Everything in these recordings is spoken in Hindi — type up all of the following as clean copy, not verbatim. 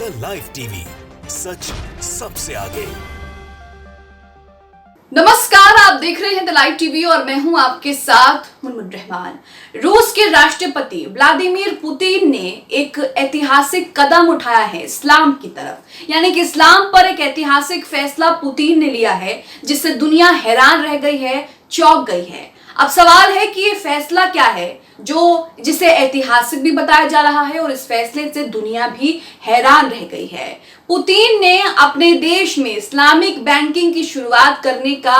द लाइव टीवी, सच सबसे आगे। नमस्कार, आप देख रहे हैं द लाइव टीवी और मैं हूं आपके साथ मुनमुन रहमान। रूस के राष्ट्रपति व्लादिमीर पुतिन ने एक ऐतिहासिक कदम उठाया है इस्लाम की तरफ, यानी कि इस्लाम पर एक ऐतिहासिक फैसला पुतिन ने लिया है जिससे दुनिया हैरान रह गई है, चौंक गई है। अब सवाल है कि ये फैसला क्या है जिसे ऐतिहासिक भी बताया जा रहा है और इस फैसले से दुनिया भी हैरान रह गई है। पुतिन ने अपने देश में इस्लामिक बैंकिंग की शुरुआत करने का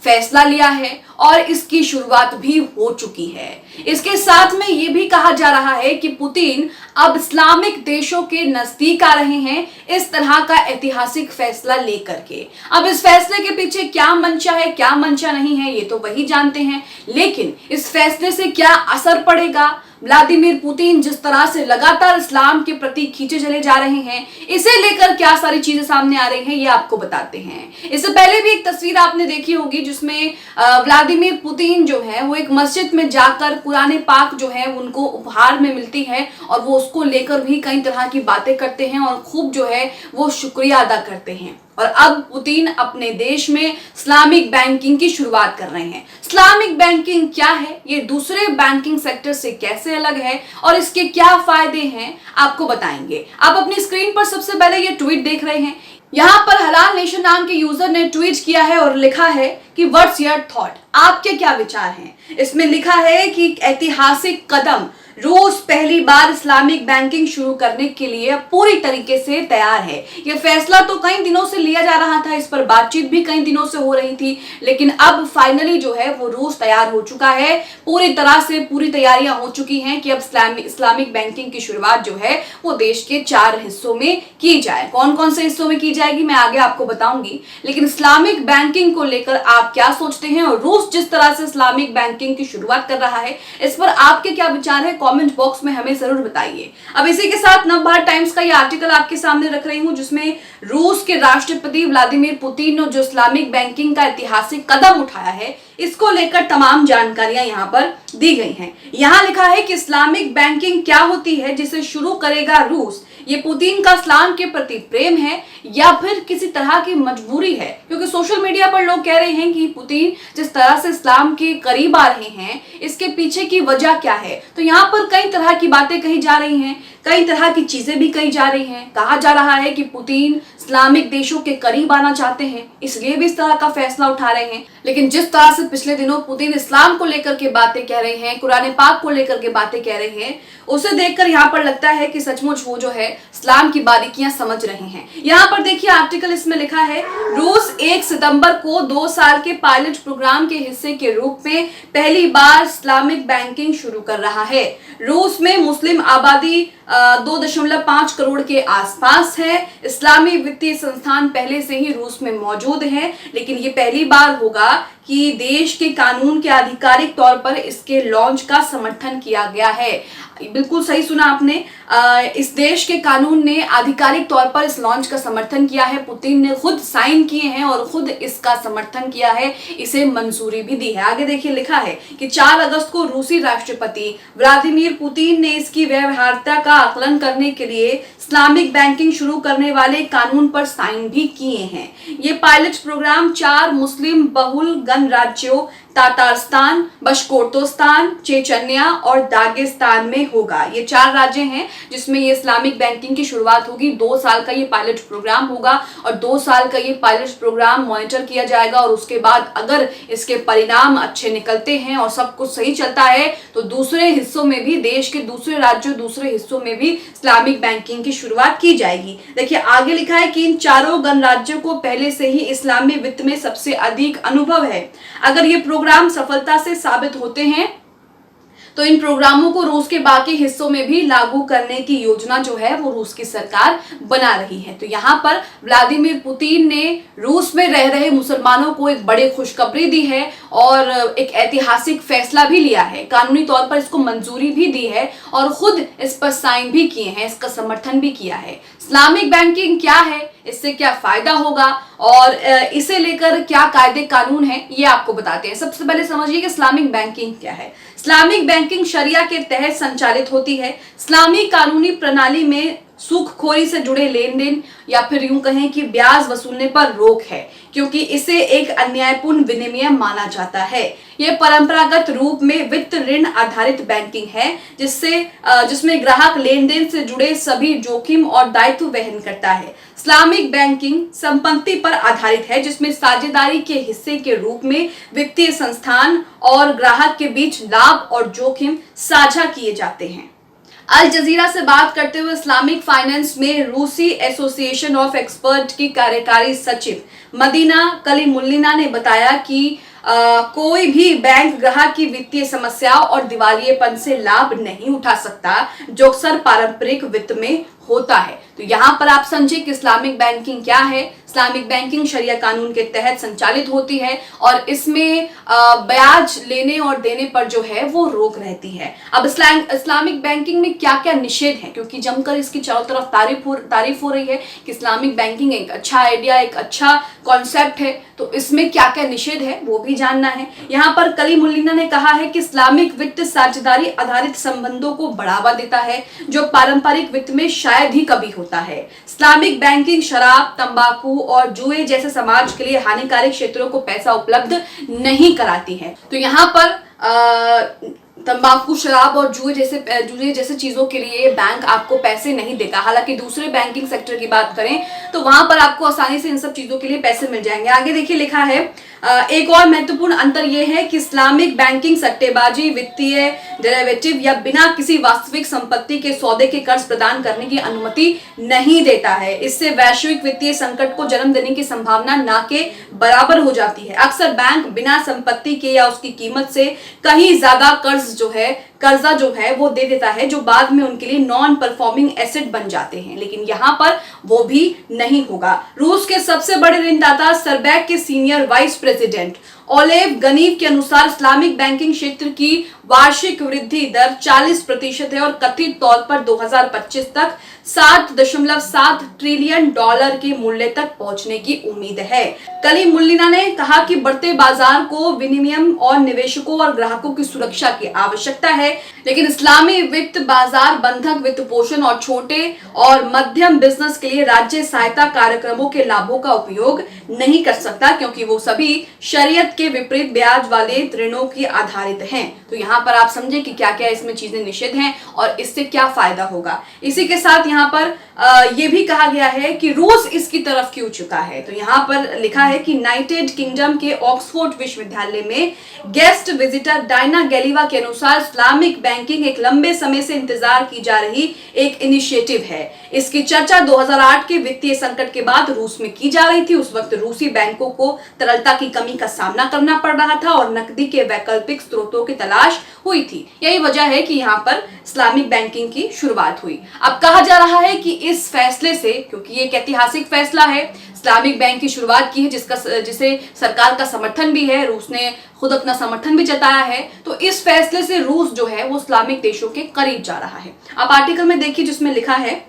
फैसला लिया है और इसकी शुरुआत भी हो चुकी है। इसके साथ में ये भी कहा जा रहा है कि पुतिन अब इस्लामिक देशों के नजदीक आ रहे हैं इस तरह का ऐतिहासिक फैसला लेकर के। अब इस फैसले के पीछे क्या मंशा है, क्या मंशा नहीं है, ये तो वही जानते हैं, लेकिन इस फैसले से क्या असर पड़ेगा, व्लादिमीर पुतिन जिस तरह से लगातार इस्लाम के प्रति खींचे चले जा रहे हैं, इसे लेकर क्या सारी चीजें सामने आ रही हैं, ये आपको बताते हैं। इससे पहले भी एक तस्वीर आपने देखी होगी जिसमें व्लादिमीर पुतिन जो है वो एक मस्जिद में जाकर कुरान पाक जो है उनको उपहार में मिलती है और वो उसको लेकर भी कई तरह की बातें करते हैं और खूब जो है वो शुक्रिया अदा करते हैं। और अब पुतिन अपने देश में इस्लामिक बैंकिंग की शुरुआत कर रहे हैं। इस्लामिक बैंकिंग क्या है, ये दूसरे बैंकिंग सेक्टर से कैसे अलग है और इसके क्या फायदे हैं, आपको बताएंगे। आप अपनी स्क्रीन पर सबसे पहले ये ट्वीट देख रहे हैं। यहाँ पर हलाल नेशन नाम के यूजर ने ट्वीट किया है और लिखा है कि व्हाट्स योर थॉट, आपके क्या विचार हैं। इसमें लिखा है कि ऐतिहासिक कदम, रूस पहली बार इस्लामिक बैंकिंग शुरू करने के लिए पूरी तरीके से तैयार है। यह फैसला तो कई दिनों से लिया जा रहा था, इस पर बातचीत भी कई दिनों से हो रही थी, लेकिन अब फाइनली जो है वो रूस तैयार हो चुका है। पूरी तरह से पूरी तैयारियां हो चुकी हैं कि अब इस्लामिक बैंकिंग की शुरुआत जो है वो देश के 4 हिस्सों में की जाए। कौन कौन से हिस्सों में की जाएगी मैं आगे आपको बताऊंगी, लेकिन इस्लामिक बैंकिंग को लेकर आप क्या सोचते हैं और रूस जिस तरह से इस्लामिक बैंकिंग की शुरुआत कर रहा है इस पर आपके क्या विचार है, कमेंट बॉक्स में हमें जरूर बताइए। अब इसी के साथ नवभारत टाइम्स का ये आर्टिकल आपके सामने रख रही हूं जिसमें रूस के राष्ट्रपति व्लादिमीर पुतिन ने जो इस्लामिक बैंकिंग का ऐतिहासिक कदम उठाया है इसको लेकर तमाम जानकारियां यहां पर दी गई हैं। यहां लिखा है कि इस्लामिक बैंकिंग क्या होती है जिसे शुरू करेगा रूस, ये पुतिन का इस्लाम के प्रति प्रेम है या फिर किसी तरह की मजबूरी है, क्योंकि सोशल मीडिया पर लोग कह रहे हैं कि पुतिन जिस तरह से इस्लाम के करीब आ रहे हैं इसके पीछे की वजह क्या है। तो यहाँ पर कई तरह की बातें कही जा रही हैं, कई तरह की चीजें भी कही जा रही हैं। कहा जा रहा है कि पुतिन इस्लामिक देशों के करीब आना चाहते हैं इसलिए भी इस तरह का फैसला उठा रहे हैं, लेकिन जिस तरह से पिछले दिनों पुतिन इस्लाम को लेकर के बातें कह रहे हैं, कुरान पाक को लेकर के बातें कह रहे हैं, उसे देखकर यहाँ पर लगता है कि सचमुच वो जो है इस्लाम की बारीकियां समझ रहे हैं। यहाँ पर देखिए आर्टिकल इसमें लिखा है, रूस 1 सितंबर को 2 साल के पायलट प्रोग्राम के हिस्से के रूप में पहली बार इस्लामिक बैंकिंग शुरू कर रहा है। रूस में मुस्लिम आबादी 2.5 करोड़ के आसपास है। इस्लामी वित्तीय संस्थान पहले से ही रूस में मौजूद है, लेकिन ये पहली बार होगा कि देश के कानून के आधिकारिक तौर पर इसके लॉन्च का समर्थन किया गया है। बिल्कुल सही सुना आपने, इस देश के कानून ने आधिकारिक तौर पर इस लॉन्च का समर्थन किया है। पुतिन ने खुद साइन किए हैं और खुद इसका समर्थन किया है, इसे मंजूरी भी दी है। आगे देखिए लिखा है कि 4 अगस्त को रूसी राष्ट्रपति व्लादिमीर पुतिन ने इसकी व्यवहार्यता का आकलन करने के लिए इस्लामिक बैंकिंग शुरू करने वाले कानून पर साइन भी किए हैं। ये पायलट प्रोग्राम 4 मुस्लिम बहुल गणराज्यों तातारस्तान, बशकोर्तोस्तान, चेचन्या और दागिस्तान में होगा। ये 4 राज्य हैं जिसमें ये इस्लामिक बैंकिंग की शुरुआत होगी। 2 साल का ये पायलट प्रोग्राम होगा और 2 साल का ये पायलट प्रोग्राम मॉनिटर किया जाएगा और उसके बाद अगर इसके परिणाम अच्छे निकलते हैं और सब कुछ सही चलता है तो दूसरे हिस्सों में भी, देश के दूसरे राज्यों, दूसरे हिस्सों में भी इस्लामिक बैंकिंग की शुरुआत की जाएगी। देखिए आगे लिखा है कि इन 4 गणराज्यों को पहले से ही इस्लामी वित्त में सबसे अधिक अनुभव है। अगर ये प्रोग्राम सफलता से साबित होते हैं तो इन प्रोग्रामों को रूस के बाकी हिस्सों में भी लागू करने की योजना जो है वो रूस की सरकार बना रही है। तो यहाँ पर व्लादिमीर पुतिन ने रूस में रह रहे मुसलमानों को एक बड़ी खुशखबरी दी है और एक ऐतिहासिक फैसला भी लिया है, कानूनी तौर पर इसको मंजूरी भी दी है और खुद इस पर साइन भी किए हैं, इसका समर्थन भी किया है। इस्लामिक बैंकिंग क्या है, इससे क्या फायदा होगा और इसे लेकर क्या कायदे कानून है, ये आपको बताते हैं। सबसे पहले समझिए कि इस्लामिक बैंकिंग क्या है। इस्लामिक बैंकिंग शरिया के तहत संचालित होती है। इस्लामी कानूनी प्रणाली में सूखखोरी से जुड़े लेन देन या फिर यूं कहें कि ब्याज वसूलने पर रोक है, क्योंकि इसे एक अन्यायपूर्ण विनिमय माना जाता है। यह परंपरागत रूप में वित्त ऋण आधारित बैंकिंग है, जिसमें ग्राहक लेन देन से जुड़े सभी जोखिम और दायित्व वहन करता है। इस्लामिक बैंकिंग संपत्ति पर आधारित है, जिसमें साझेदारी के हिस्से के रूप में वित्तीय संस्थान और ग्राहक के बीच लाभ और जोखिम साझा किए जाते हैं। अल जजीरा से बात करते हुए इस्लामिक फाइनेंस में रूसी एसोसिएशन ऑफ एक्सपर्ट की कार्यकारी सचिव मदीना कलीमुल्लिना ने बताया कि कोई भी बैंक ग्राहक की वित्तीय समस्या और दिवालियेपन से लाभ नहीं उठा सकता, जो अक्सर पारंपरिक वित्त में होता है। तो यहाँ पर आप समझे कि इस्लामिक बैंकिंग क्या है। इस्लामिक बैंकिंग शरिया कानून के तहत संचालित होती है और इसमें ब्याज लेने और देने पर जो है वो रोक रहती है। अब इस्लामिक बैंकिंग में क्या क्या निषेध है, क्योंकि जमकर इसकी चारों तरफ तारीफ हो रही है कि इस्लामिक बैंकिंग एक अच्छा आइडिया, एक अच्छा कॉन्सेप्ट है, तो इसमें क्या क्या निषेध है वो भी जानना है। यहाँ पर कलीमुल्लिना ने कहा है कि इस्लामिक वित्त साझेदारी आधारित संबंधों को बढ़ावा देता है, जो पारंपरिक वित्त में शायद ही कभी होता है। इस्लामिक बैंकिंग शराब, तंबाकू और जुए जैसे समाज के लिए हानिकारक क्षेत्रों को पैसा उपलब्ध नहीं कराती है। तो यहाँ पर तंबाकू, शराब और जुए जैसे चीजों के लिए बैंक आपको पैसे नहीं देगा। हालांकि दूसरे बैंकिंग सेक्टर की बात करें तो वहां पर आपको आसानी से इन सब चीजों के लिए पैसे मिल जाएंगे। आगे देखिए लिखा है, एक और महत्वपूर्ण अंतर यह है कि इस्लामिक बैंकिंग सट्टेबाजी, वित्तीय डेरिवेटिव या बिना किसी वास्तविक संपत्ति के सौदे के कर्ज प्रदान करने की अनुमति नहीं देता है। इससे वैश्विक वित्तीय संकट को जन्म देने की संभावना ना के बराबर हो जाती है। अक्सर बैंक बिना संपत्ति के या उसकी कीमत से कहीं ज्यादा कर्जा जो है वो दे देता है, जो बाद में उनके लिए नॉन परफॉर्मिंग एसेट बन जाते हैं, लेकिन यहाँ पर वो भी नहीं होगा। रूस के सबसे बड़े ऋणदाता सरबैक के सीनियर वाइस प्रेसिडेंट ओलेव गनीव के अनुसार इस्लामिक बैंकिंग क्षेत्र की वार्षिक वृद्धि दर 40% है और कथित तौर पर 2025 तक $7.7 ट्रिलियन के मूल्य तक पहुंचने की उम्मीद है। कलीमुल्लिना ने कहा कि बढ़ते बाजार को विनिमय और निवेशकों और ग्राहकों की सुरक्षा की आवश्यकता है, लेकिन इस्लामी वित्त बाजार बंधक वित्त पोषण और छोटे और मध्यम बिजनेस के लिए राज्य सहायता कार्यक्रमों के लाभों का उपयोग नहीं कर सकता, क्योंकि वो सभी शरीयत के विपरीत ब्याज वाले ऋणों की आधारित हैं। तो यहाँ पर आप समझे कि क्या क्या इसमें चीजें निषेध हैं और इससे क्या फायदा होगा। इसी के साथ यहाँ पर यह भी कहा गया है कि रूस इसकी तरफ क्यों चुका है। तो यहाँ पर लिखा है कि यूनाइटेड किंगडम के ऑक्सफोर्ड विश्वविद्यालय में गेस्ट विजिटर डायना गैलीवा के अनुसार इस्लामिक बैंकिंग एक लंबे समय से इंतजार की जा रही एक इनिशिएटिव है। इसकी चर्चा 2008 के वित्तीय संकट के बाद रूस में की जा रही थी। उस वक्त रूसी बैंकों को तरलता की कमी का सामना करना पड़ रहा था और नकदी के वैकल्पिक स्रोतों की तलाश हुई थी। यही वजह है कि यहाँ पर इस्लामिक बैंकिंग की शुरुआत हुई। अब कहा जा रहा है कि इस फैसले से, क्योंकि ये एक ऐतिहासिक फैसला है, इस्लामिक बैंक की शुरुआत की है जिसे सरकार का समर्थन भी है, रूस ने खुद अपना समर्थन भी जताया है, तो इस फैसले से रूस जो है वो इस्लामिक देशों के करीब जा रहा है। आप आर्टिकल में देखिए जिसमें लिखा है,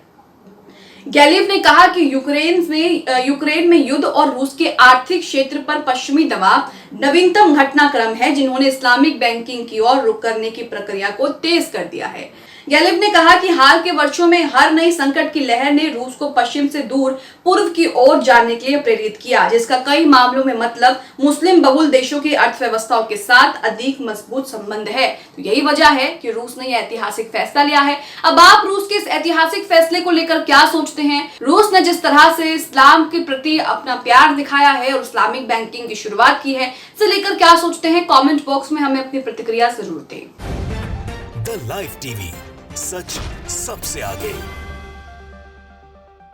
गैलिव ने कहा कि यूक्रेन में युद्ध और रूस के आर्थिक क्षेत्र पर पश्चिमी दबाव नवीनतम घटनाक्रम है, जिन्होंने इस्लामिक बैंकिंग की ओर रुख करने की प्रक्रिया को तेज कर दिया है। गैलिव ने कहा कि हाल के वर्षों में हर नई संकट की लहर ने रूस को पश्चिम से दूर पूर्व की ओर जाने के लिए प्रेरित किया, जिसका कई मामलों में मतलब मुस्लिम बहुल देशों की अर्थव्यवस्थाओं के साथ अधिक मजबूत संबंध है। तो यही वजह है कि रूस ने यह ऐतिहासिक फैसला लिया है। अब आप रूस के इस ऐतिहासिक फैसले को लेकर क्या सोचते हैं? रूस ने जिस तरह से इस्लाम के प्रति अपना प्यार दिखाया है और इस्लामिक बैंकिंग की शुरुआत की है, इसे लेकर क्या सोचते हैं? कमेंट बॉक्स में हमें अपनी प्रतिक्रिया जरूर दें। द लाइव टीवी, सच सबसे आगे।